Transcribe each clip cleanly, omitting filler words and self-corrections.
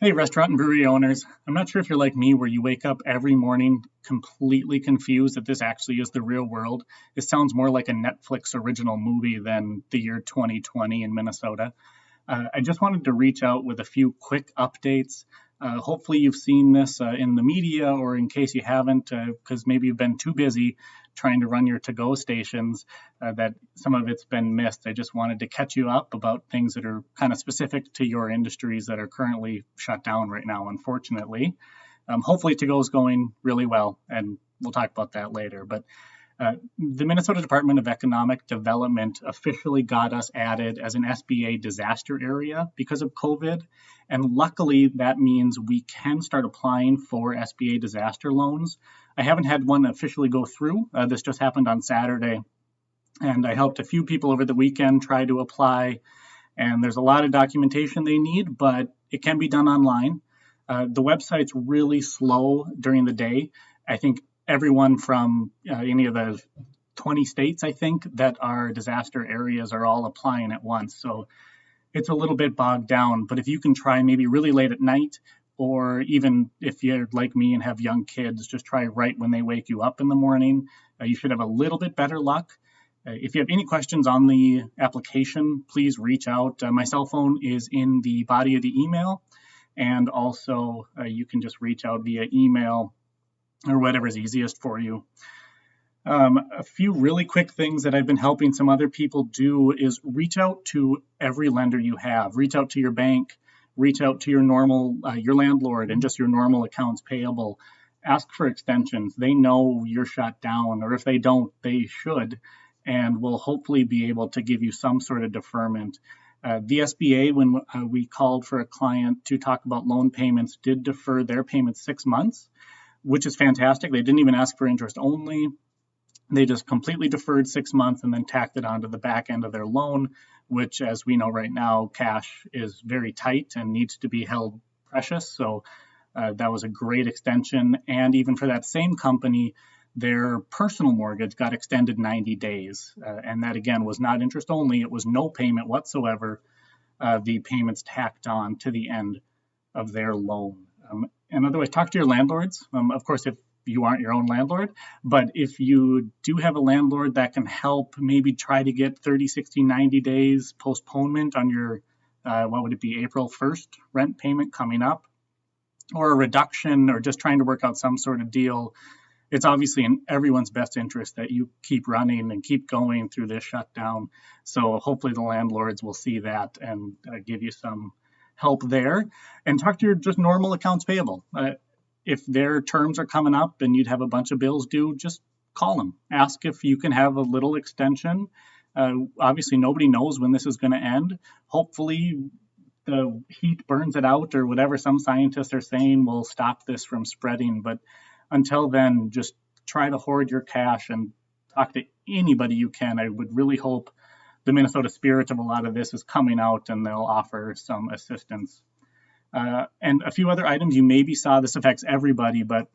Hey, restaurant and brewery owners. I'm not sure if you're like me, where you wake up every morning completely confused that this actually is the real world. It sounds more like a Netflix original movie than the year 2020 in Minnesota. I just wanted to reach out with a few quick updates. Hopefully, you've seen this in the media, or in case you haven't, because maybe you've been too busy trying to run your to go stations, that some of it's been missed. I just wanted to catch you up about things that are kind of specific to your industries that are currently shut down right now, unfortunately. Hopefully, to go is going really well, and we'll talk about that later. But the Minnesota Department of Economic Development officially got us added as an SBA disaster area because of COVID. And luckily, that means we can start applying for SBA disaster loans. I haven't had one officially go through. This just happened on Saturday. And I helped a few people over the weekend try to apply. And there's a lot of documentation they need, but it can be done online. The website's really slow during the day. I think everyone from any of the 20 states, I think, that are disaster areas are all applying at once. So it's a little bit bogged down. But if you can try maybe really late at night, or even if you're like me and have young kids, just try right when they wake you up in the morning. You should have a little bit better luck. If you have any questions on the application, please reach out. My cell phone is in the body of the email. And also, you can just reach out via email or whatever's easiest for you. A few really quick things that I've been helping some other people do is reach out to every lender you have. Reach out to your bank, reach out to your landlord and just your normal accounts payable. Ask for extensions. They know you're shut down, or if they don't, they should, and will hopefully be able to give you some sort of deferment. The SBA, when we called for a client to talk about loan payments, did defer their payments 6 months, which is fantastic. They didn't even ask for interest only. They just completely deferred 6 months and then tacked it onto the back end of their loan, which, as we know right now, cash is very tight and needs to be held precious. So that was a great extension. And even for that same company, their personal mortgage got extended 90 days. And that, again, was not interest only. It was no payment whatsoever. The payments tacked on to the end of their loan. And otherwise, talk to your landlords. Of course, if you aren't your own landlord, but if you do have a landlord that can help, maybe try to get 30, 60, 90 days postponement on your, what would it be, April 1st rent payment coming up, or a reduction, or just trying to work out some sort of deal. It's obviously in everyone's best interest that you keep running and keep going through this shutdown. So hopefully the landlords will see that and give you some help there. And talk to your just normal accounts payable. If their terms are coming up and you'd have a bunch of bills due, just call them. Ask if you can have a little extension. Obviously, nobody knows when this is going to end. Hopefully, the heat burns it out, or whatever some scientists are saying will stop this from spreading. But until then, just try to hoard your cash and talk to anybody you can. I would really hope the Minnesota spirit of a lot of this is coming out and they'll offer some assistance. And a few other items you maybe saw. This affects everybody, but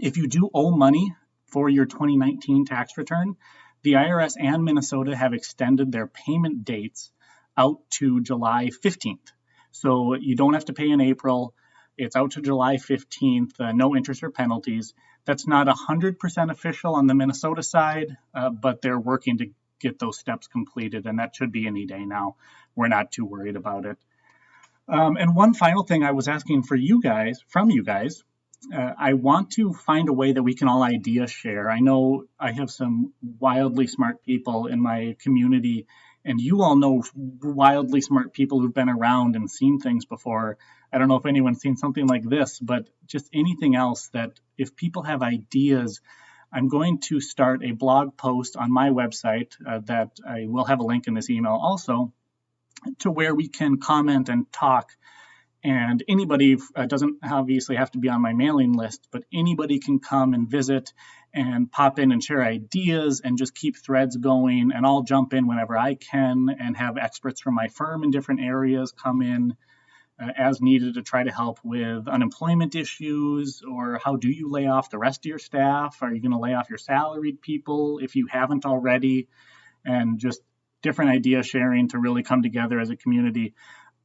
if you do owe money for your 2019 tax return, the IRS and Minnesota have extended their payment dates out to July 15th. So you don't have to pay in April. It's out to July 15th, no interest or penalties. That's not 100% official on the Minnesota side, but they're working to get those steps completed, and that should be any day now. We're not too worried about it. And one final thing I was asking from you guys, I want to find a way that we can all idea share. I know I have some wildly smart people in my community, and you all know wildly smart people who've been around and seen things before. I don't know if anyone's seen something like this, but just anything else that if people have ideas, I'm going to start a blog post on my website that I will have a link in this email also, to where we can comment and talk. And anybody doesn't obviously have to be on my mailing list, but anybody can come and visit and pop in and share ideas and just keep threads going. And I'll jump in whenever I can and have experts from my firm in different areas come in as needed to try to help with unemployment issues, or how do you lay off the rest of your staff? Are you going to lay off your salaried people if you haven't already? And just different idea sharing to really come together as a community.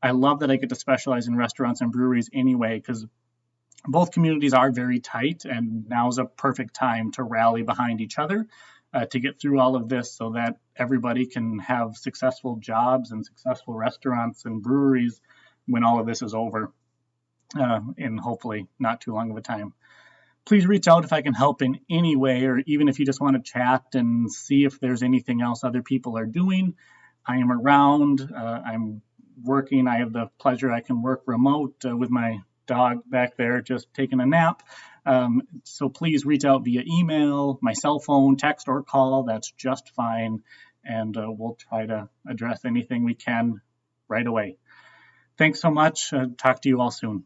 I love that I get to specialize in restaurants and breweries anyway, because both communities are very tight, and now's a perfect time to rally behind each other to get through all of this so that everybody can have successful jobs and successful restaurants and breweries when all of this is over in hopefully not too long of a time. Please reach out if I can help in any way, or even if you just want to chat and see if there's anything else other people are doing. I am around. I'm working. I have the pleasure I can work remote with my dog back there just taking a nap. So please reach out via email, my cell phone, text, or call. That's just fine. And we'll try to address anything we can right away. Thanks so much. Talk to you all soon.